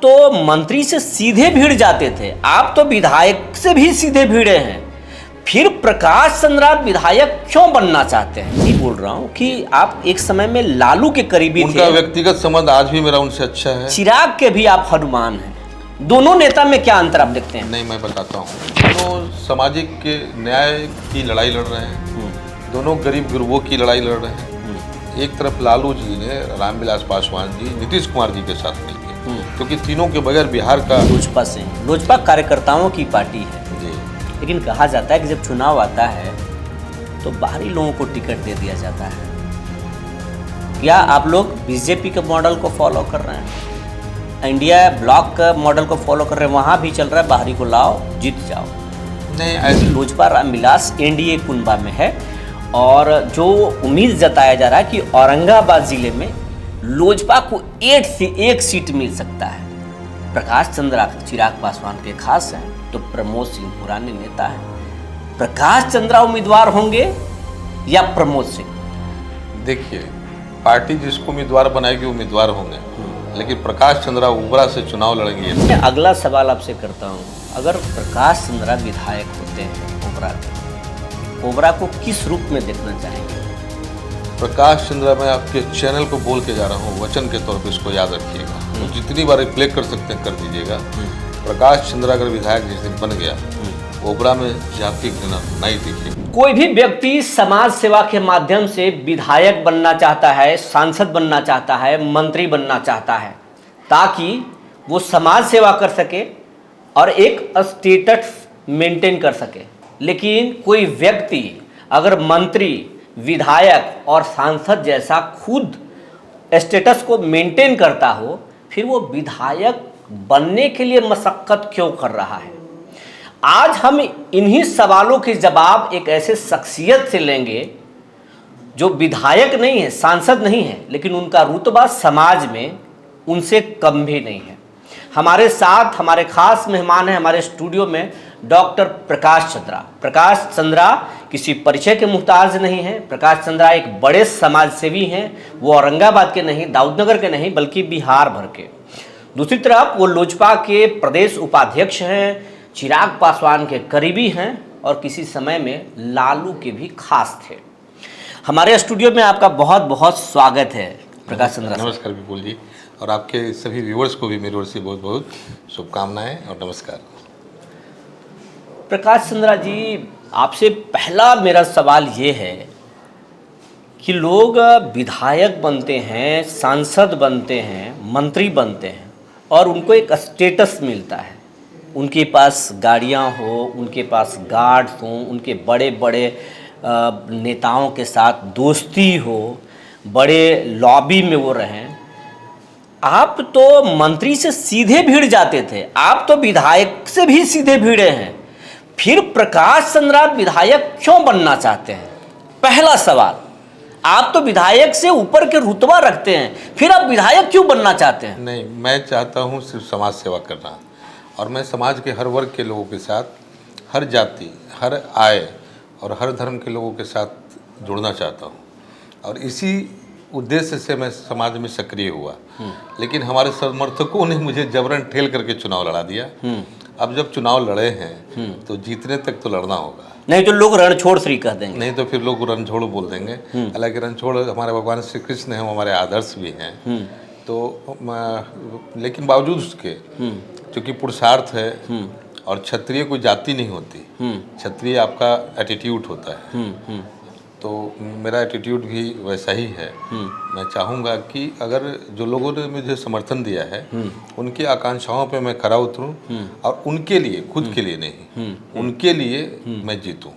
तो मंत्री से सीधे भिड़ जाते थे, आप तो विधायक से भी सीधे भिड़े हैं। फिर प्रकाश चंद्रा विधायक क्यों बनना चाहते हैं? ये बोल रहा हूँ कि आप एक समय में लालू के करीबी थे। उनका व्यक्तिगत संबंध आज भी मेरा उनसे अच्छा है। चिराग के भी आप हनुमान हैं। दोनों नेता में क्या अंतर आप देखते हैं? नहीं, मैं बताता हूँ। दोनों सामाजिक के न्याय की लड़ाई लड़ रहे हैं, दोनों गरीब गुरबों की लड़ाई लड़ रहे हैं। एक तरफ लालू जी ने रामविलास पासवान जी नीतीश कुमार जी के साथ मिलकर, क्योंकि तीनों के बगैर बिहार का लोजपा से, लोजपा कार्यकर्ताओं की पार्टी है जी। लेकिन कहा जाता है कि जब चुनाव आता है तो बाहरी लोगों को टिकट दे दिया जाता है। क्या आप लोग बीजेपी के मॉडल को फॉलो कर रहे हैं? इंडिया ब्लॉक का मॉडल को फॉलो कर रहे हैं? वहाँ भी चल रहा है बाहरी को लाओ जीत जाओ। नहीं, ऐसे लोजपा रामविलास एनडीए कुनबा में है और जो उम्मीद जताया जा रहा है कि औरंगाबाद जिले में लोजपा को 8 से 1 सीट मिल सकता है। प्रकाश चंद्रा चिराग पासवान के खास हैं तो प्रमोद सिंह पुराने नेता हैं। प्रकाश चंद्रा उम्मीदवार होंगे या प्रमोद सिंह? देखिए, पार्टी जिसको उम्मीदवार बनाएगी उम्मीदवार होंगे, लेकिन प्रकाश चंद्रा उबरा से चुनाव लड़ेंगे। मैं अगला सवाल आपसे करता हूं, अगर प्रकाश चंद्रा विधायक होते हैं ओबरा को किस रूप में देखना चाहेंगे? प्रकाश चंद्रा, मैं आपके चैनल को बोल के जा रहा हूँ, वचन के तौर पे इसको याद रखिएगा। तो जितनी बार रिप्ले कर सकते हैं कर दीजिएगा। प्रकाश चंद्रा अगर विधायक जिस दिन बन गया, ओबरा में जाति घृणा नहीं दिखी। कोई भी व्यक्ति समाज सेवा के माध्यम से विधायक बनना चाहता है, सांसद बनना चाहता है, मंत्री बनना चाहता है, ताकि वो समाज सेवा कर सके और एक स्टेटस मेंटेन कर सके। लेकिन कोई व्यक्ति अगर मंत्री, विधायक और सांसद जैसा खुद स्टेटस को मेंटेन करता हो, फिर वो विधायक बनने के लिए मशक्कत क्यों कर रहा है? आज हम इन्हीं सवालों के जवाब एक ऐसे शख्सियत से लेंगे जो विधायक नहीं है, सांसद नहीं है, लेकिन उनका रुतबा समाज में उनसे कम भी नहीं है। हमारे साथ हमारे खास मेहमान हैं हमारे स्टूडियो में डॉक्टर प्रकाश चंद्रा। प्रकाश चंद्रा किसी परिचय के मुहताज नहीं है। प्रकाश चंद्रा एक बड़े समाज सेवी हैं। वो औरंगाबाद के नहीं, दाऊदनगर के नहीं, बल्कि बिहार भर के। दूसरी तरफ वो लोजपा के प्रदेश उपाध्यक्ष हैं, चिराग पासवान के करीबी हैं और किसी समय में लालू के भी खास थे। हमारे स्टूडियो में आपका बहुत बहुत स्वागत है प्रकाश चंद्रा। नमस्कार विपुल जी, और आपके सभी व्यूअर्स को भी मेरी ओर से बहुत बहुत शुभकामनाएं और नमस्कार। प्रकाश चंद्रा जी, आपसे पहला मेरा सवाल ये है कि लोग विधायक बनते हैं, सांसद बनते हैं, मंत्री बनते हैं और उनको एक स्टेटस मिलता है। उनके पास गाड़ियां हो, उनके पास गार्ड्स हों, उनके बड़े बड़े नेताओं के साथ दोस्ती हो, बड़े लॉबी में वो रहें। आप तो मंत्री से सीधे भिड़ जाते थे, आप तो विधायक से भी सीधे भिड़े हैं। फिर प्रकाश चंद्रा विधायक क्यों बनना चाहते हैं? पहला सवाल, आप तो विधायक से ऊपर के रुतबा रखते हैं, फिर आप विधायक क्यों बनना चाहते हैं? नहीं, मैं चाहता हूँ सिर्फ समाज सेवा करना, और मैं समाज के हर वर्ग के लोगों के साथ, हर जाति, हर आय और हर धर्म के लोगों के साथ जुड़ना चाहता हूँ, और इसी उद्देश्य से मैं समाज में सक्रिय हुआ। लेकिन हमारे समर्थकों ने मुझे जबरन ठेल करके चुनाव लड़ा दिया। अब जब चुनाव लड़े हैं तो जीतने तक तो लड़ना होगा, नहीं तो लोग रणछोड़ श्री कह देंगे, नहीं तो फिर लोग रणछोड़ बोल देंगे। हालांकि रणछोड़ हमारे भगवान श्री कृष्ण हैं, हमारे आदर्श भी हैं। तो लेकिन बावजूद उसके, क्योंकि पुरुषार्थ है और क्षत्रिय कोई जाति नहीं होती, क्षत्रिय आपका एटीट्यूड होता है। तो मेरा एटीट्यूड भी वैसा ही है। मैं चाहूँगा कि अगर जो लोगों ने मुझे समर्थन दिया है उनकी आकांक्षाओं पे मैं खरा उतरूँ, और उनके लिए, खुद के लिए नहीं, उनके लिए मैं जीतूँ,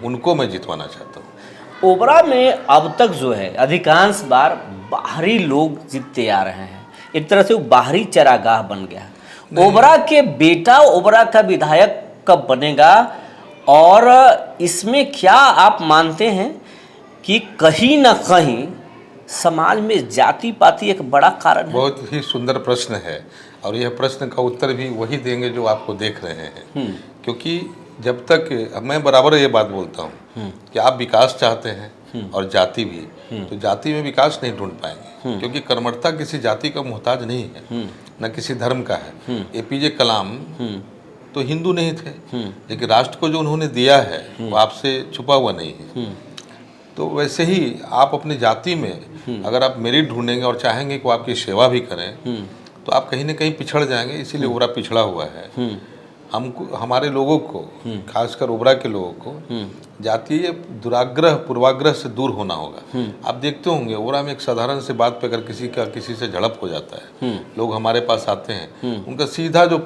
उनको मैं जितवाना चाहता हूँ। ओबरा में अब तक जो है अधिकांश बार बाहरी लोग जीतते आ रहे हैं। एक तरह से वो बाहरी चरागाह बन गया। ओबरा के बेटा ओबरा का विधायक कब बनेगा, और इसमें क्या आप मानते हैं कि कहीं ना कहीं समाज में जाति पाति एक बड़ा कारण है? बहुत ही सुंदर प्रश्न है, और यह प्रश्न का उत्तर भी वही देंगे जो आपको देख रहे हैं। क्योंकि जब तक मैं बराबर ये बात बोलता हूँ कि आप विकास चाहते हैं और जाति भी, तो जाति में विकास नहीं ढूंढ पाएंगे, क्योंकि कर्मठता किसी जाति का मोहताज नहीं है। न किसी धर्म का है। एपीजे कलाम तो हिंदू नहीं थे, लेकिन राष्ट्र को जो उन्होंने दिया है वो आपसे छुपा हुआ नहीं है। तो वैसे ही आप अपनी जाति में अगर आप मेरिट ढूंढेंगे और चाहेंगे कि वो आपकी सेवा भी करें, तो आप कहीं ना कहीं पिछड़ जाएंगे। इसीलिए ओबरा पिछड़ा हुआ है। हमको, हमारे लोगों को, खासकर ओबरा के लोगों को जातीय दुराग्रह पूर्वाग्रह से दूर होना होगा। आप देखते होंगे ओबरा में एक साधारण से बात पे अगर किसी से झड़प हो जाता है, लोग हमारे पास आते हैं, उनका सीधा जो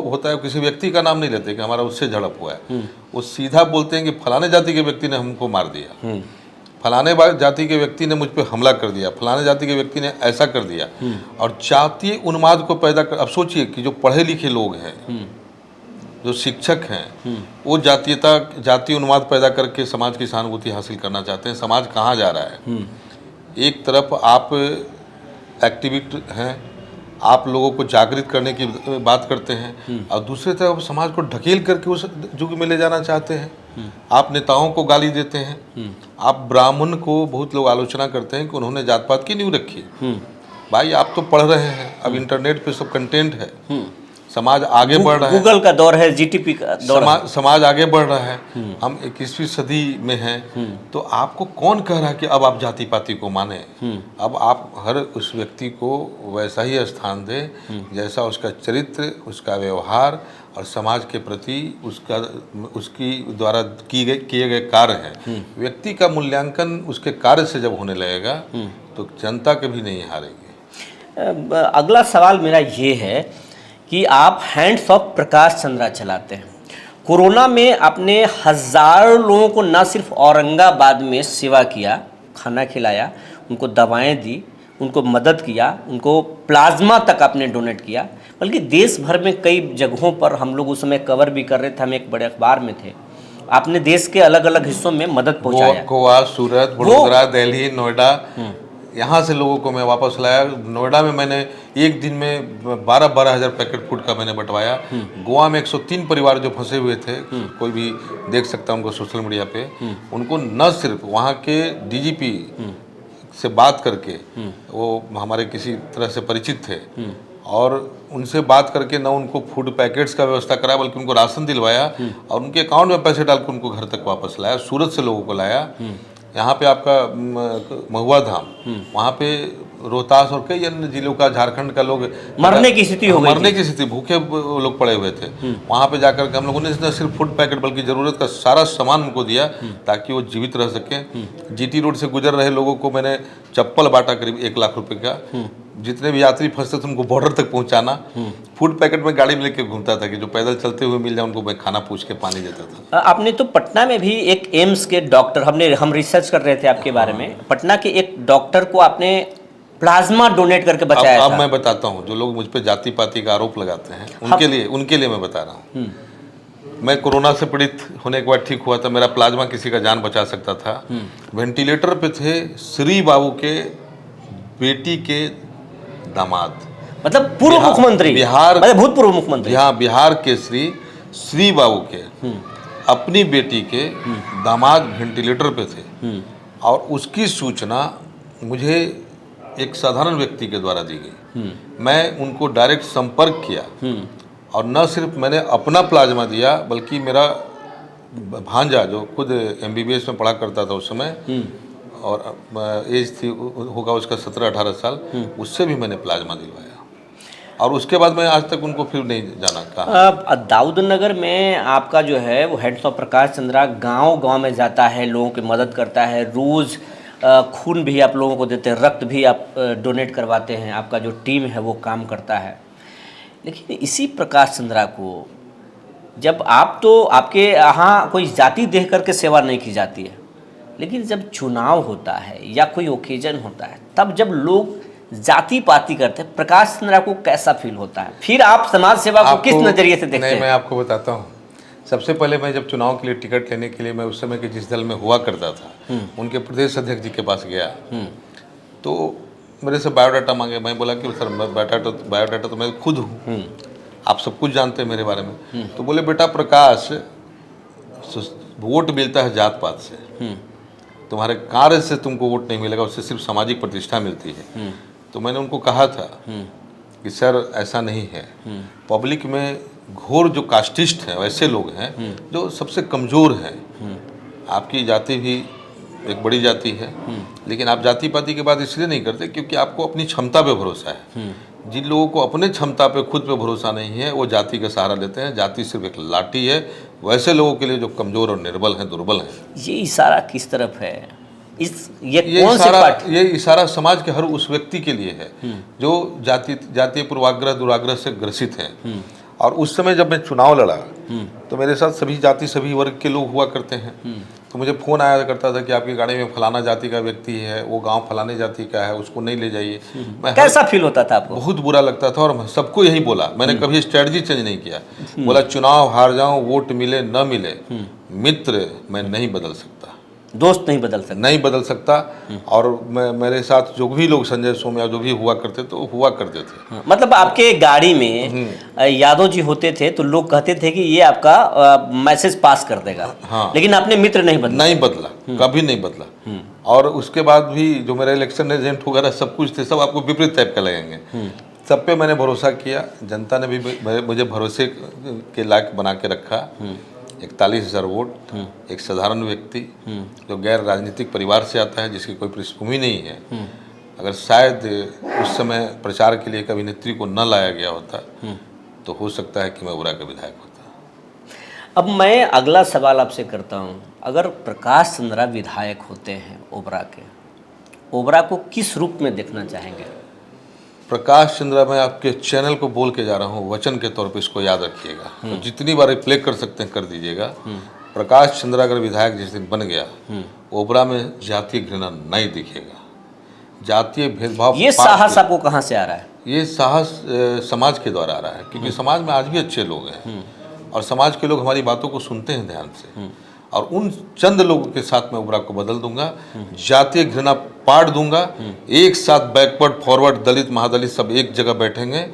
होता है, किसी व्यक्ति का नाम नहीं लेते कि हमारा उससे झड़प हुआ है, वो सीधा बोलते हैं कि फलाने जाति के व्यक्ति ने हमको मार दिया, फलाने जाति के व्यक्ति ने मुझ पर हमला कर दिया, फलाने जाति के व्यक्ति ने ऐसा कर दिया। और जातीय उन्माद को पैदा कर, अब सोचिए कि जो पढ़े लिखे लोग हैं, जो शिक्षक हैं, वो जातीय उन्माद पैदा करके समाज की सहानुभूति हासिल करना चाहते हैं। समाज कहाँ जा रहा है? एक तरफ आप एक्टिविस्ट हैं, आप लोगों को जागृत करने की बात करते हैं, और दूसरी तरफ समाज को ढकेल करके उस युग में ले जाना चाहते हैं। आप नेताओं को गाली देते हैं, आप ब्राह्मण को, बहुत लोग आलोचना करते हैं कि उन्होंने जात पात की नींव रखी। भाई आप तो पढ़ रहे हैं, अब इंटरनेट पे सब कंटेंट है, समाज आगे बढ़ रहा है, गूगल का दौर है, जीटीपी का दौर है, समाज आगे बढ़ रहा है, हम 21वीं सदी में हैं। तो आपको कौन कह रहा है कि अब आप जाति पाति को माने? अब आप हर उस व्यक्ति को वैसा ही स्थान दें जैसा उसका चरित्र, उसका व्यवहार और समाज के प्रति उसकी द्वारा किए गए कार्य हैं। व्यक्ति का मूल्यांकन उसके कार्य से जब होने लगेगा तो जनता कभी नहीं हारेगी। अगला सवाल मेरा ये है कि आप हैंड्स ऑफ प्रकाश चंद्रा चलाते हैं। कोरोना में आपने हज़ारों लोगों को न सिर्फ औरंगाबाद में सेवा किया, खाना खिलाया, उनको दवाएं दी, उनको मदद किया, उनको प्लाज्मा तक आपने डोनेट किया, बल्कि देश भर में कई जगहों पर हम लोग उस समय कवर भी कर रहे थे, हम एक बड़े अखबार में थे, आपने देश के अलग अलग हिस्सों में मदद पहुँचाया। गोवा, सूरत, वडोदरा, दिल्ली, नोएडा, यहाँ से लोगों को मैं वापस लाया। नोएडा में मैंने एक दिन में 12-12 हज़ार पैकेट फूड का मैंने बंटवाया। गोवा में 103 परिवार जो फंसे हुए थे, कोई भी देख सकता है उनको सोशल मीडिया पे, उनको न सिर्फ वहाँ के डीजीपी से बात करके, वो हमारे किसी तरह से परिचित थे, और उनसे बात करके न उनको फूड पैकेट्स का व्यवस्था कराया, बल्कि उनको राशन दिलवाया और उनके अकाउंट में पैसे डाल के उनको घर तक वापस लाया। सूरत से लोगों को लाया। यहाँ पे आपका महुआ धाम, वहाँ पे रोहतास और कई अन्य जिलों का, झारखंड का लोग मरने की स्थिति हो गई, मरने की स्थिति, भूखे लोग पड़े हुए थे। वहाँ पे जाकर के हम लोगों ने न सिर्फ फूड पैकेट बल्कि ज़रूरत का सारा सामान उनको दिया ताकि वो जीवित रह सकें। जीटी रोड से गुजर रहे लोगों को मैंने चप्पल बांटा, करीब 1 लाख रुपए का। जितने भी यात्री फंसते थे उनको बॉर्डर तक पहुंचाना। फूड पैकेट में गाड़ी में लेके घूमता था कि जो पैदल चलते हुए मिल जाए उनको मैं खाना पूछ के पानी देता था। आपने तो पटना में भी एक एम्स के डॉक्टर, हम रिसर्च कर रहे थे आपके बारे में, पटना के एक डॉक्टर को आपने प्लाज्मा डोनेट करके बचाया अब था। मैं बताता हूँ, जो लोग मुझ पर जाति पाति का आरोप लगाते हैं उनके लिए मैं बता रहा हूँ। मैं कोरोना से पीड़ित होने के बाद ठीक हुआ था, मेरा प्लाज्मा किसी का जान बचा सकता था। वेंटिलेटर पे थे श्री बाबू के बेटी के दामाद, मतलब पूर्व मुख्यमंत्री, बिहार, मतलब भूतपूर्व मुख्यमंत्री, यहाँ बिहार के श्री बाबू के अपनी बेटी के दामाद वेंटिलेटर पे थे, और उसकी सूचना मुझे एक साधारण व्यक्ति के द्वारा दी गई। मैं उनको डायरेक्ट संपर्क किया, और न सिर्फ मैंने अपना प्लाज्मा दिया, बल्कि मेरा भांजा जो खुद MBBS में पढ़ा करता था उस समय, और एज थी होगा उसका 17-18 साल, उससे भी मैंने प्लाज्मा दिलवाया, और उसके बाद मैं आज तक उनको फिर नहीं जाना कहा। दाऊद नगर में आपका जो है वो हैंड्स ऑफ प्रकाश चंद्रा गांव में जाता है, लोगों की मदद करता है, रोज़ खून भी आप लोगों को देते हैं, रक्त भी आप डोनेट करवाते हैं, आपका जो टीम है वो काम करता है। लेकिन इसी प्रकाश चंद्रा को जब आप, तो आपके यहाँ कोई जाति देख करके सेवा नहीं की जाती है, लेकिन जब चुनाव होता है या कोई ओकेजन होता है, तब जब लोग जाति पाति करते हैं, प्रकाश चंद्रा को कैसा फील होता है? फिर आप समाज सेवा को किस नज़रिए से देखते हैं? नहीं, मैं आपको बताता हूँ। सबसे पहले मैं जब चुनाव के लिए टिकट लेने के लिए मैं उस समय के जिस दल में हुआ करता था, उनके प्रदेश अध्यक्ष जी के पास गया, तो मेरे से बायोडाटा मांगे। मैं बोला कि सर बायोडाटा तो मैं खुद हूँ, आप सब कुछ जानते हैं मेरे बारे में। तो बोले बेटा प्रकाश, वोट मिलता है जात पात से, तुम्हारे कार्य से तुमको वोट नहीं मिलेगा, उससे सिर्फ सामाजिक प्रतिष्ठा मिलती है। तो मैंने उनको कहा था कि सर ऐसा नहीं है। पब्लिक में घोर जो कास्टिस्ट हैं वैसे लोग हैं जो सबसे कमज़ोर हैं। आपकी जाति भी एक बड़ी जाति है, लेकिन आप जाति पाति की बात इसलिए नहीं करते क्योंकि आपको अपनी क्षमता पे भरोसा है। जिन लोगों को अपने क्षमता पे खुद पे भरोसा नहीं है वो जाति का सहारा लेते हैं। जाति सिर्फ एक लाठी है वैसे लोगों के लिए जो कमज़ोर और निर्बल हैं, दुर्बल हैं। ये इशारा किस तरफ है? ये कौन सी पार्टी? ये इशारा समाज के हर उस व्यक्ति के लिए है जो जातीय पूर्वाग्रह दुराग्रह से ग्रसित हैं। और उस समय जब मैं चुनाव लड़ा तो मेरे साथ सभी जाति सभी वर्ग के लोग हुआ करते हैं। तो मुझे फ़ोन आया करता था कि आपकी गाड़ी में फलाना जाति का व्यक्ति है, वो गांव फलाने जाति का है, उसको नहीं ले जाइए। मैं कैसा फील होता था आपको? बहुत बुरा लगता था और सबको यही बोला। मैंने कभी स्ट्रेटजी चेंज नहीं किया। बोला चुनाव हार जाऊं, वोट मिले न मिले, मित्र मैं नहीं बदल सकता, दोस्त नहीं बदल सकता, नहीं बदल सकता। और मेरे साथ जो भी लोग संजय सोम या जो भी हुआ करते थे वो हुआ करते थे। मतलब आपके गाड़ी में यादव जी होते थे तो लोग कहते थे कि ये आपका मैसेज पास कर देगा। हाँ। लेकिन आपने मित्र नहीं बदला? नहीं बदला, कभी नहीं बदला। और उसके बाद भी जो मेरे इलेक्शन एजेंट वगैरह सब कुछ थे, सब आपको विपरीत टाइप का लगेंगे। सब पे मैंने भरोसा किया, जनता ने भी मुझे भरोसे के लायक बना के रखा। 41,000 वोट, एक साधारण व्यक्ति जो गैर राजनीतिक परिवार से आता है, जिसकी कोई पृष्ठभूमि नहीं है। अगर शायद उस समय प्रचार के लिए एक अभिनेत्री को न लाया गया होता तो हो सकता है कि मैं ओबरा का विधायक होता। अब मैं अगला सवाल आपसे करता हूँ, अगर प्रकाश चंद्रा विधायक होते हैं ओबरा के, ओबरा को किस रूप में देखना चाहेंगे? प्रकाश चंद्रा, मैं आपके चैनल को बोल के जा रहा हूँ, वचन के तौर पे इसको याद रखिएगा। तो जितनी बार रिप्ले कर सकते हैं कर दीजिएगा। प्रकाश चंद्रा अगर विधायक जिस दिन बन गया, ओबरा में जातीय घृणा नहीं दिखेगा, जातीय भेदभाव। ये साहस आपको कहाँ से आ रहा है? ये साहस समाज के द्वारा आ रहा है, क्योंकि समाज में आज भी अच्छे लोग हैं और समाज के लोग हमारी बातों को सुनते हैं ध्यान से। और उन चंद लोगों के साथ मैं ओबरा को बदल दूंगा, जातीय घृणा पाट दूंगा। एक साथ बैकवर्ड फॉरवर्ड दलित महादलित सब एक जगह बैठेंगे।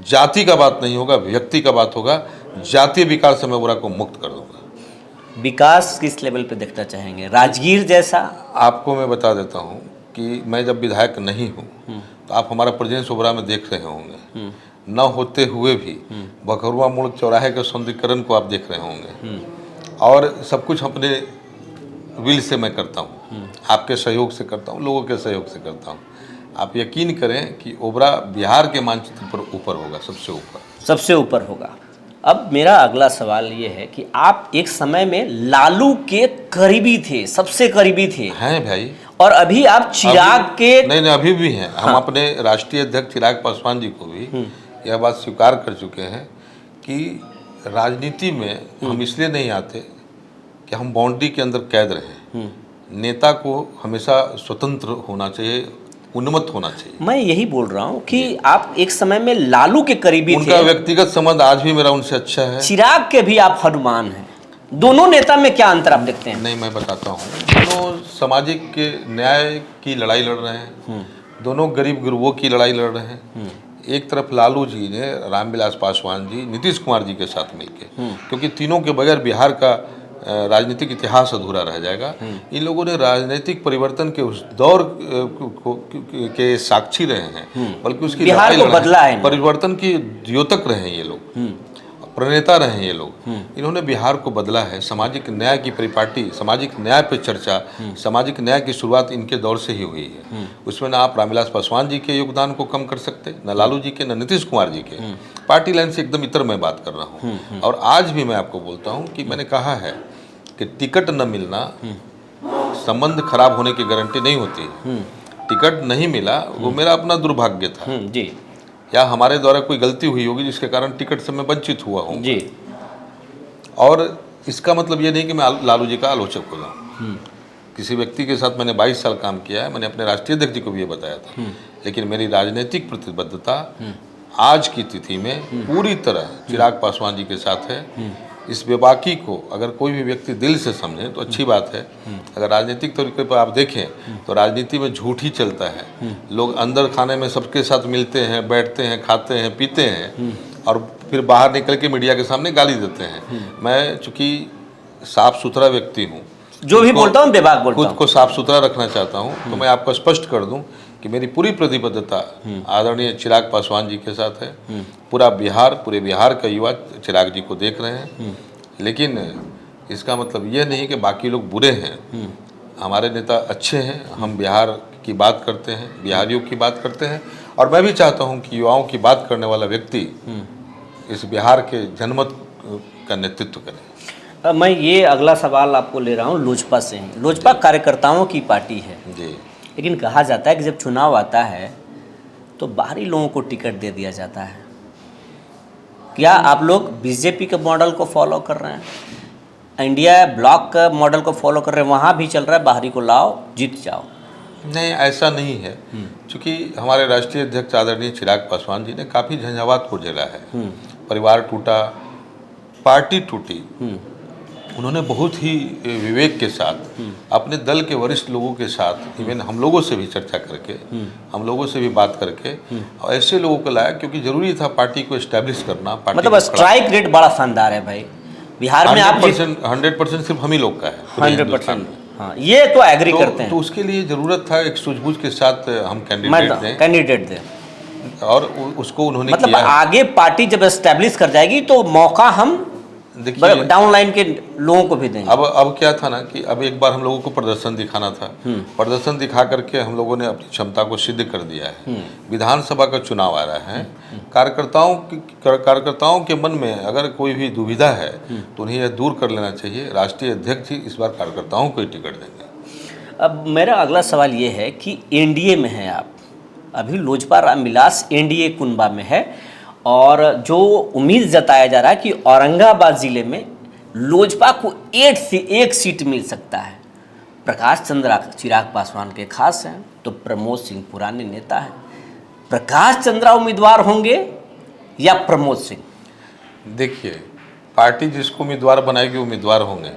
जाति का बात नहीं होगा, व्यक्ति का बात होगा। जातीय विकास से मैं ओबरा को मुक्त कर दूंगा। विकास किस लेवल पे देखना चाहेंगे? राजगीर जैसा? आपको मैं बता देता हूँ कि मैं जब विधायक नहीं हूँ तो आप हमारा प्रेजेंस ओबरा में देख रहे होंगे। न होते हुए भी बखरुआ मोड़ चौराहे के सौंदर्यीकरण को आप देख रहे होंगे। और सब कुछ अपने विल से मैं करता हूँ, आपके सहयोग से करता हूँ, लोगों के सहयोग से करता हूँ। आप यकीन करें कि ओबरा बिहार के मानचित्र पर ऊपर होगा, सबसे ऊपर होगा। अब मेरा अगला सवाल ये है कि आप एक समय में लालू के करीबी थे, सबसे करीबी थे। हैं भाई। और अभी आप चिराग के नहीं, अभी भी हैं। हम अपने राष्ट्रीय अध्यक्ष चिराग पासवान जी को भी यह बात स्वीकार कर चुके हैं कि राजनीति में हम इसलिए नहीं आते कि हम बाउंड्री के अंदर कैद रहें। नेता को हमेशा स्वतंत्र होना चाहिए, उन्मत्त होना चाहिए। मैं यही बोल रहा हूँ कि आप एक समय में लालू के करीबी थे। उनका व्यक्तिगत संबंध आज भी मेरा उनसे अच्छा है। चिराग के भी आप हनुमान हैं। दोनों नेता में क्या अंतर आप देखते हैं? नहीं, मैं बताता हूँ। दोनों सामाजिक न्याय की लड़ाई लड़ रहे हैं, दोनों गरीब गुरबों की लड़ाई लड़ रहे हैं। एक तरफ लालू जी ने रामविलास पासवान जी, नीतीश कुमार जी के साथ मिलके, क्योंकि तीनों के बगैर बिहार का राजनीतिक इतिहास अधूरा रह जाएगा। इन लोगों ने राजनीतिक परिवर्तन के उस दौर के साक्षी रहे हैं, बल्कि उसकी बिहार को बदला है, परिवर्तन की द्योतक रहे हैं ये लोग, प्रणेता रहे हैं ये लोग। इन्होंने बिहार को बदला है। सामाजिक न्याय की परिपाटी, सामाजिक न्याय पर चर्चा, सामाजिक न्याय की शुरुआत इनके दौर से ही हुई है। उसमें ना आप रामविलास पासवान जी के योगदान को कम कर सकते, न लालू जी के, न नीतीश कुमार जी के। पार्टी लाइन से एकदम इतर मैं बात कर रहा हूँ। और आज भी मैं आपको बोलता हूँ कि मैंने कहा है कि टिकट न मिलना संबंध खराब होने की गारंटी नहीं होती। टिकट नहीं मिला वो मेरा अपना दुर्भाग्य था जी, या हमारे द्वारा कोई गलती हुई होगी जिसके कारण टिकट से मैं वंचित हुआ हूँ जी। और इसका मतलब ये नहीं कि मैं लालू जी का आलोचक हो जाऊँ। किसी व्यक्ति के साथ मैंने 22 साल काम किया है, मैंने अपने राष्ट्रीय अध्यक्ष जी को भी ये बताया था। लेकिन मेरी राजनीतिक प्रतिबद्धता आज की तिथि में पूरी तरह चिराग पासवान जी के साथ है। इस बेबाकी को अगर कोई भी व्यक्ति दिल से समझे तो अच्छी बात है। अगर राजनीतिक तरीके पर आप देखें तो राजनीति में झूठ ही चलता है। लोग अंदर खाने में सबके साथ मिलते हैं, बैठते हैं, खाते हैं, पीते हैं और फिर बाहर निकल के मीडिया के सामने गाली देते हैं। मैं चूँकि साफ सुथरा व्यक्ति हूँ, जो भी बोलता हूँ बेबाक बोलता हूँ, खुद को साफ सुथरा रखना चाहता हूँ, तो मैं आपको स्पष्ट कर दूँ कि मेरी पूरी प्रतिबद्धता आदरणीय चिराग पासवान जी के साथ है। पूरा बिहार, पूरे बिहार का युवा चिराग जी को देख रहे हैं, लेकिन इसका मतलब यह नहीं कि बाकी लोग बुरे हैं। हमारे नेता अच्छे हैं, हम बिहार की बात करते हैं, बिहारियों की बात करते हैं, और मैं भी चाहता हूं कि युवाओं की बात करने वाला व्यक्ति इस बिहार के जनमत का नेतृत्व करे। मैं ये अगला सवाल आपको ले रहा हूँ लोजपा से ही। लोजपा कार्यकर्ताओं की पार्टी है जी, लेकिन कहा जाता है कि जब चुनाव आता है तो बाहरी लोगों को टिकट दे दिया जाता है। क्या आप लोग बीजेपी के मॉडल को फॉलो कर रहे हैं, इंडिया ब्लॉक का मॉडल को फॉलो कर रहे हैं? वहाँ भी चल रहा है बाहरी को लाओ जीत जाओ। नहीं, ऐसा नहीं है, क्योंकि हमारे राष्ट्रीय अध्यक्ष आदरणीय चिराग पासवान जी ने काफ़ी झंझावात को झेला है। परिवार टूटा, पार्टी टूटी, उन्होंने बहुत ही विवेक के साथ अपने दल के वरिष्ठ लोगों के साथ, इवन हम लोगों से भी चर्चा करके, हम लोगों से भी बात करके और ऐसे लोगों को लाया, क्योंकि जरूरी था पार्टी को एस्टैब्लिश करना। पार्टी मतलब स्ट्राइक रेट बड़ा शानदार है भाई बिहार में। आप 100% सिर्फ हम ही लोग का है, पूरे हिंदुस्तान 100%, में। हाँ, ये तो एग्री करते हैं। तो उसके लिए ज़रूरत था एक सूझबूझ के साथ हम कैंडिडेट दें, और उसको उन्होंने मतलब किया है। आगे पार्टी जब एस्टेब्लिश कर जाएगी तो मौका हम देखिए डाउन लाइन के लोगों को भी देंगे। अब क्या था ना कि अब एक बार हम लोगों को प्रदर्शन दिखाना था। प्रदर्शन दिखा करके हम लोगों ने अपनी क्षमता को सिद्ध कर दिया है। विधानसभा का चुनाव आ रहा है, कार्यकर्ताओं के मन में अगर कोई भी दुविधा है तो उन्हें यह दूर कर लेना चाहिए। राष्ट्रीय अध्यक्ष जी इस बार कार्यकर्ताओं को ही टिकट देंगे। अब मेरा अगला सवाल ये है कि एनडीए में हैं आप, अभी लोजपा रामविलास एनडीए कुनबा में है, और जो उम्मीद जताया जा रहा है कि औरंगाबाद ज़िले में लोजपा को 8 से 1 सीट मिल सकता है। प्रकाश चंद्रा चिराग पासवान के खास हैं, तो प्रमोद सिंह पुराने नेता हैं। प्रकाश चंद्रा उम्मीदवार होंगे या प्रमोद सिंह? देखिए, पार्टी जिसको उम्मीदवार बनाएगी उम्मीदवार होंगे,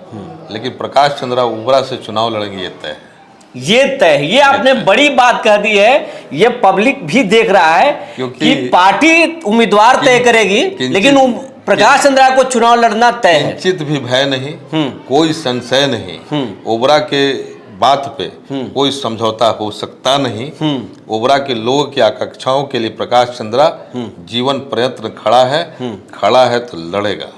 लेकिन प्रकाश चंद्रा उबरा से चुनाव लड़ेंगे, ये तय है। ये तय है, ये आपने बड़ी बात कह दी है। ये पब्लिक भी देख रहा है कि पार्टी उम्मीदवार तय करेगी, लेकिन प्रकाश चंद्रा को चुनाव लड़ना तय है। किंचित भी भय नहीं, कोई संशय नहीं, ओबरा के बात पे कोई समझौता हो सकता नहीं। ओबरा के लोगों की आकांक्षाओं के लिए प्रकाश चंद्रा जीवन प्रयत्न खड़ा है तो लड़ेगा,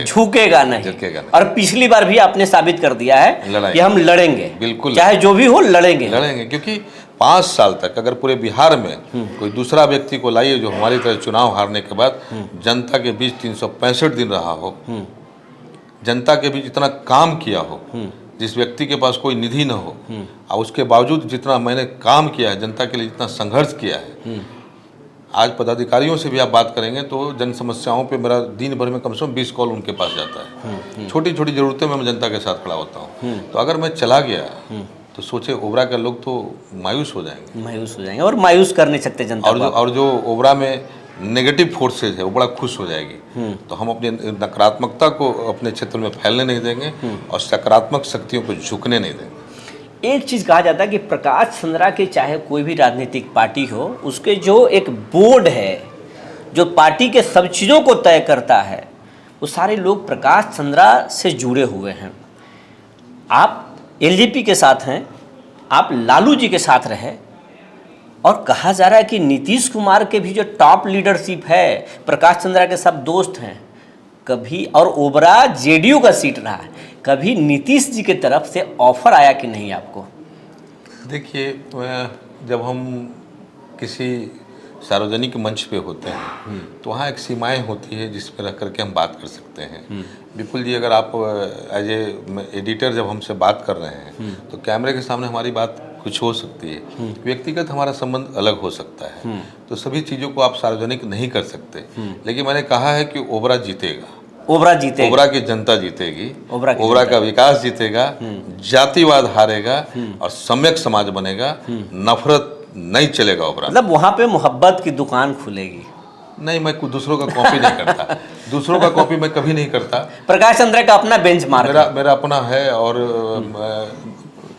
झुकेगा नहीं। और पिछली बार भी आपने साबित कर दिया है कि हम लड़ेंगे, बिल्कुल, चाहे जो भी हो लड़ेंगे। क्योंकि 5 साल तक अगर पूरे बिहार में कोई दूसरा व्यक्ति को लाइए जो हमारी तरह चुनाव हारने के बाद जनता के बीच 365 दिन रहा हो, जनता के बीच इतना काम किया हो, जिस व्यक्ति के पास कोई निधि न हो, और उसके बावजूद जितना मैंने काम किया है, जनता के लिए जितना संघर्ष किया है। आज पदाधिकारियों से भी आप बात करेंगे तो जन समस्याओं पे मेरा दिन भर में कम से कम 20 कॉल उनके पास जाता है। छोटी छोटी ज़रूरतें में मैं जनता के साथ खड़ा होता हूँ। तो अगर मैं चला गया तो सोचे ओबरा के लोग तो मायूस हो जाएंगे, और मायूस कर नहीं सकते जनता को। और जो ओबरा में नेगेटिव फोर्सेज है वो बड़ा खुश हो जाएगी। तो हम अपनी नकारात्मकता को अपने क्षेत्र में फैलने नहीं देंगे और सकारात्मक शक्तियों को झुकने नहीं देंगे। एक चीज़ कहा जाता है कि प्रकाश चंद्रा के चाहे कोई भी राजनीतिक पार्टी हो, उसके जो एक बोर्ड है जो पार्टी के सब चीज़ों को तय करता है, वो सारे लोग प्रकाश चंद्रा से जुड़े हुए हैं। आप एलजेपी के साथ हैं, आप लालू जी के साथ रहे, और कहा जा रहा है कि नीतीश कुमार के भी जो टॉप लीडरशिप है प्रकाश चंद्रा के सब दोस्त हैं कभी, और ओबरा जेडीयू का सीट रहा है। कभी नीतीश जी की तरफ से ऑफर आया कि नहीं आपको? देखिए, जब हम किसी सार्वजनिक मंच पे होते हैं तो वहाँ एक सीमाएं होती है जिस पर रह करके हम बात कर सकते हैं। विपुल जी, अगर आप एज ए एडिटर जब हमसे बात कर रहे हैं तो कैमरे के सामने हमारी बात कुछ हो सकती है, व्यक्तिगत हमारा संबंध अलग हो सकता है, तो सभी चीज़ों को आप सार्वजनिक नहीं कर सकते। लेकिन मैंने कहा है कि ओबरा जीतेगा, ओबरा की जनता जीतेगी, ओबरा का विकास जीतेगा, जातिवाद हारेगा और सम्यक समाज बनेगा, नफरत नहीं चलेगा ओबरा। मतलब वहाँ पे मोहब्बत की दुकान खुलेगी। नहीं, मैं दूसरों का कॉपी नहीं करता, दूसरों का कॉपी मैं कभी नहीं करता। प्रकाश चंद्रा का अपना बेंचमार्क मेरा अपना है, और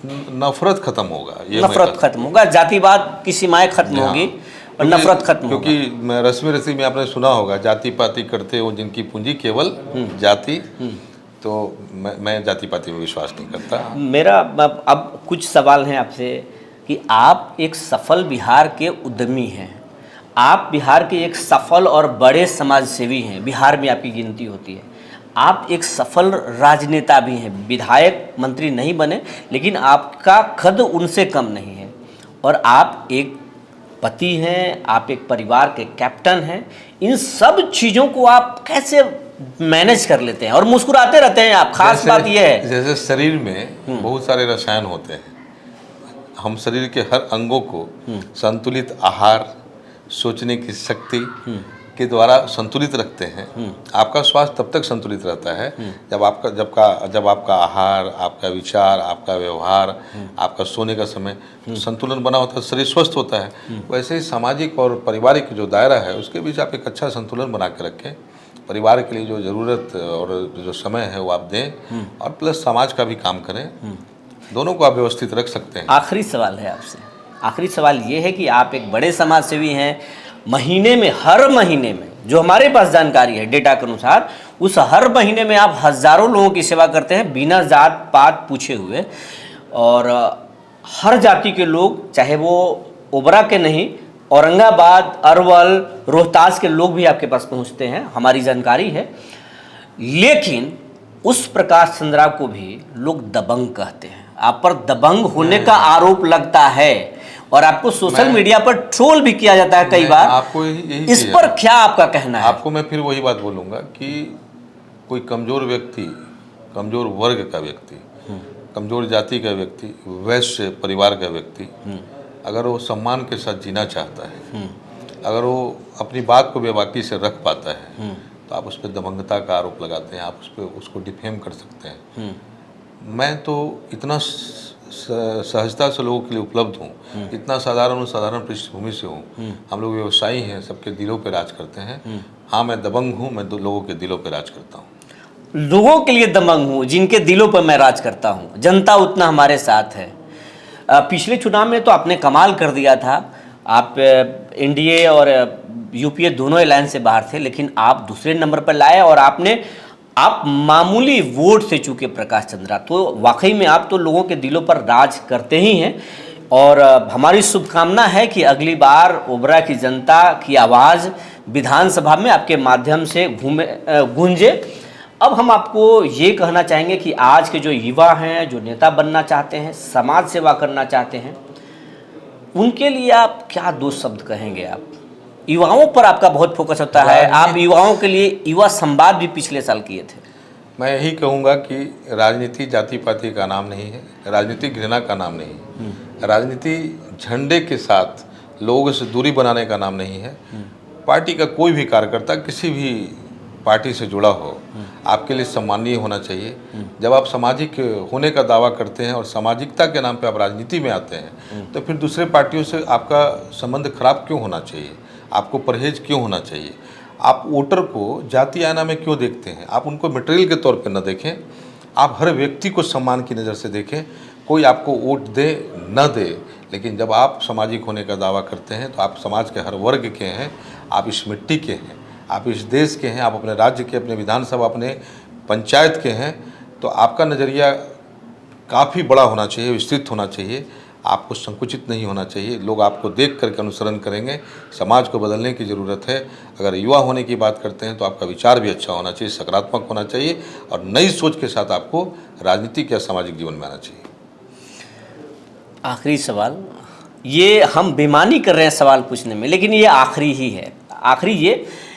नफरत खत्म होगा, नफरत खत्म होगा, जातिवाद की सीमाएं खत्म होगी और नफरत खत्म होगा। क्योंकि रस्मी में आपने सुना होगा, जाति पाति करते हो जिनकी पूंजी केवल जाति, तो मैं जाति पाति में विश्वास नहीं करता। मेरा अब कुछ सवाल हैं आपसे कि आप एक सफल बिहार के उद्यमी हैं, आप बिहार के एक सफल और बड़े समाज सेवी हैं, बिहार में आपकी गिनती होती है। आप एक सफल राजनेता भी हैं, विधायक मंत्री नहीं बने लेकिन आपका कद उनसे कम नहीं है, और आप एक पति हैं, आप एक परिवार के कैप्टन हैं। इन सब चीज़ों को आप कैसे मैनेज कर लेते हैं और मुस्कुराते रहते हैं आप? खास बात यह है, जैसे शरीर में बहुत सारे रसायन होते हैं, हम शरीर के हर अंगों को संतुलित आहार, सोचने की शक्ति के द्वारा संतुलित रखते हैं। आपका स्वास्थ्य तब तक संतुलित रहता है जब आपका आहार, आपका विचार, आपका व्यवहार, आपका सोने का समय संतुलन बना होता है, शरीर स्वस्थ होता है। वैसे ही सामाजिक और पारिवारिक जो दायरा है उसके बीच आप एक अच्छा संतुलन बना के रखें। परिवार के लिए जो ज़रूरत और जो समय है वो आप दें, और प्लस समाज का भी काम करें। दोनों को आप व्यवस्थित रख सकते हैं। आखिरी सवाल है आपसे, आखिरी सवाल ये है कि आप एक बड़े समाज सेवी हैं, महीने में, हर महीने में, जो हमारे पास जानकारी है डेटा के अनुसार, उस हर महीने में आप हज़ारों लोगों की सेवा करते हैं बिना जात पात पूछे हुए, और हर जाति के लोग, चाहे वो ओबरा के नहीं, औरंगाबाद, अरवल, रोहतास के लोग भी आपके पास पहुंचते हैं, हमारी जानकारी है। लेकिन उस प्रकाश चंद्रा को भी लोग दबंग कहते हैं, आप पर दबंग होने का आरोप लगता है, और आपको सोशल मीडिया पर ट्रोल भी किया जाता है कई बार। आपको यही इस पर क्या आपका कहना है? आपको मैं फिर वही बात बोलूँगा कि कोई कमज़ोर व्यक्ति, कमज़ोर वर्ग का व्यक्ति, कमज़ोर जाति का व्यक्ति, वैश्य परिवार का व्यक्ति, अगर वो सम्मान के साथ जीना चाहता है, अगर वो अपनी बात को बेबाकी से रख पाता है, तो आप उस पर दबंगता का आरोप लगाते हैं, आप उसको डिफेम कर सकते हैं। मैं तो इतना सहजता से लोगों के लिए उपलब्ध हूँ, इतना साधारण पृष्ठभूमि से हूँ। हम लोग व्यवसायी हैं, सबके दिलों पे राज करते हैं। हाँ, मैं दबंग हूँ, मैं लोगों के दिलों पे राज करता हूँ। लोगों के लिए दबंग हूँ, जिनके दिलों पर मैं राज करता हूँ, जनता उतना हमारे साथ है। पिछले चुनाव में तो आपने कमाल कर दिया था, आप एनडीए और यूपीए दोनों अलायंस से बाहर थे, लेकिन आप दूसरे नंबर पर लाए, और आप मामूली वोट से चूके प्रकाश चंद्रा। तो वाकई में आप तो लोगों के दिलों पर राज करते ही हैं, और हमारी शुभकामना है कि अगली बार ओबरा की जनता की आवाज़ विधानसभा में आपके माध्यम से गूंजे। अब हम आपको ये कहना चाहेंगे कि आज के जो युवा हैं, जो नेता बनना चाहते हैं, समाज सेवा करना चाहते हैं, उनके लिए आप क्या दो शब्द कहेंगे? आप युवाओं पर आपका बहुत फोकस होता है, आप युवाओं के लिए युवा संवाद भी पिछले साल किए थे। मैं यही कहूँगा कि राजनीति जाति पाति का नाम नहीं है, राजनीति घृणा का नाम नहीं है, राजनीति झंडे के साथ लोगों से दूरी बनाने का नाम नहीं है। पार्टी का कोई भी कार्यकर्ता किसी भी पार्टी से जुड़ा हो, आपके लिए सम्मानीय होना चाहिए। जब आप सामाजिक होने का दावा करते हैं और सामाजिकता के नाम पे आप राजनीति में आते हैं, तो फिर दूसरे पार्टियों से आपका संबंध खराब क्यों होना चाहिए? आपको परहेज क्यों होना चाहिए? आप वोटर को जाति आईना में क्यों देखते हैं? आप उनको मटेरियल के तौर पे न देखें, आप हर व्यक्ति को सम्मान की नज़र से देखें। कोई आपको वोट दे न दे, लेकिन जब आप सामाजिक होने का दावा करते हैं तो आप समाज के हर वर्ग के हैं, आप इस मिट्टी के हैं, आप इस देश के हैं, आप अपने राज्य के, अपने विधानसभा, अपने पंचायत के हैं। तो आपका नज़रिया काफ़ी बड़ा होना चाहिए, विस्तृत होना चाहिए, आपको संकुचित नहीं होना चाहिए। लोग आपको देख करके अनुसरण करेंगे। समाज को बदलने की ज़रूरत है। अगर युवा होने की बात करते हैं तो आपका विचार भी अच्छा होना चाहिए, सकारात्मक होना चाहिए, और नई सोच के साथ आपको राजनीतिक या सामाजिक जीवन में आना चाहिए। आखिरी सवाल, ये हम बेईमानी कर रहे हैं सवाल पूछने में, लेकिन ये आखिरी ही है। आखिरी ये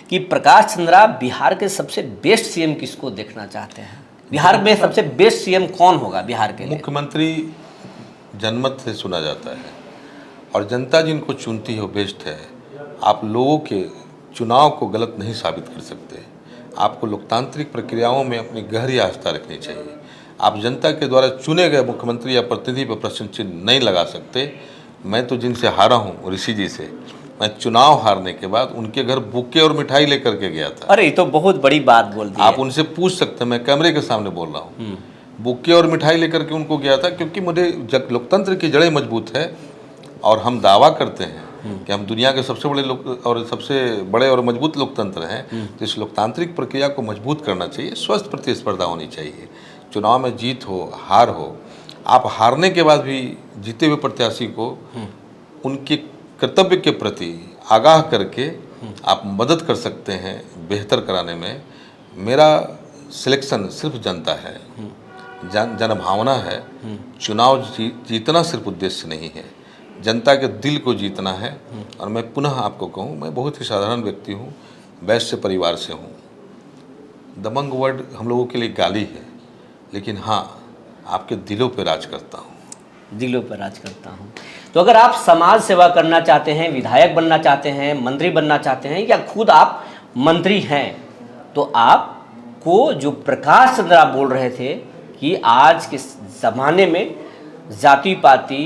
कि प्रकाश चंद्रा बिहार के सबसे बेस्ट सीएम किसको देखना चाहते हैं? बिहार में सबसे बेस्ट सीएम कौन होगा बिहार के लिए? मुख्यमंत्री जनमत से चुना जाता है, और जनता जिनको चुनती है वो बेस्ट है। आप लोगों के चुनाव को गलत नहीं साबित कर सकते। आपको लोकतांत्रिक प्रक्रियाओं में अपनी गहरी आस्था रखनी चाहिए। आप जनता के द्वारा चुने गए मुख्यमंत्री या प्रतिनिधि पर प्रश्न चिन्ह नहीं लगा सकते। मैं तो जिनसे हारा हूँ, ऋषि जी से, मैं चुनाव हारने के बाद उनके घर बुके और मिठाई लेकर के गया था। अरे ये तो बहुत बड़ी बात बोल दी। आप उनसे पूछ सकते हैं, मैं कैमरे के सामने बोल रहा हूँ। बुके और मिठाई लेकर के उनको गया था, क्योंकि मुझे लोकतंत्र की जड़ें मजबूत है, और हम दावा करते हैं कि हम दुनिया के सबसे बड़े और मजबूत लोकतंत्र हैं। तो इस लोकतांत्रिक प्रक्रिया को मजबूत करना चाहिए, स्वस्थ प्रतिस्पर्धा होनी चाहिए। चुनाव में जीत हो हार हो, आप हारने के बाद भी जीते हुए प्रत्याशी को उनके कर्तव्य के प्रति आगाह करके आप मदद कर सकते हैं बेहतर कराने में। मेरा सिलेक्शन सिर्फ जनता है, जनभावना है। चुनाव जीतना सिर्फ उद्देश्य नहीं है, जनता के दिल को जीतना है। और मैं पुनः आपको कहूँ, मैं बहुत ही साधारण व्यक्ति हूँ, वैश्य परिवार से हूँ। दबंग वर्ड हम लोगों के लिए गाली है, लेकिन हाँ, आपके दिलों पे राज करता हूँ। दिलों पर राज करता हूँ। तो अगर आप समाज सेवा करना चाहते हैं, विधायक बनना चाहते हैं, मंत्री बनना चाहते हैं, या खुद आप मंत्री हैं, तो आपको जो प्रकाश चंद्र आप बोल रहे थे कि आज के ज़माने में जाति पाति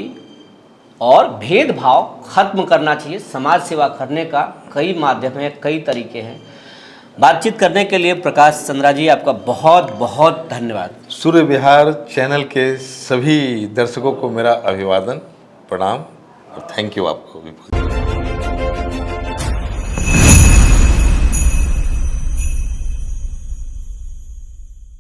और भेदभाव खत्म करना चाहिए, समाज सेवा करने का कई माध्यम हैं, कई तरीके हैं। बातचीत करने के लिए प्रकाश चंद्रा जी आपका बहुत बहुत धन्यवाद। सूर्य विहार चैनल के सभी दर्शकों को मेरा अभिवादन, प्रणाम और थैंक यू आपको भी।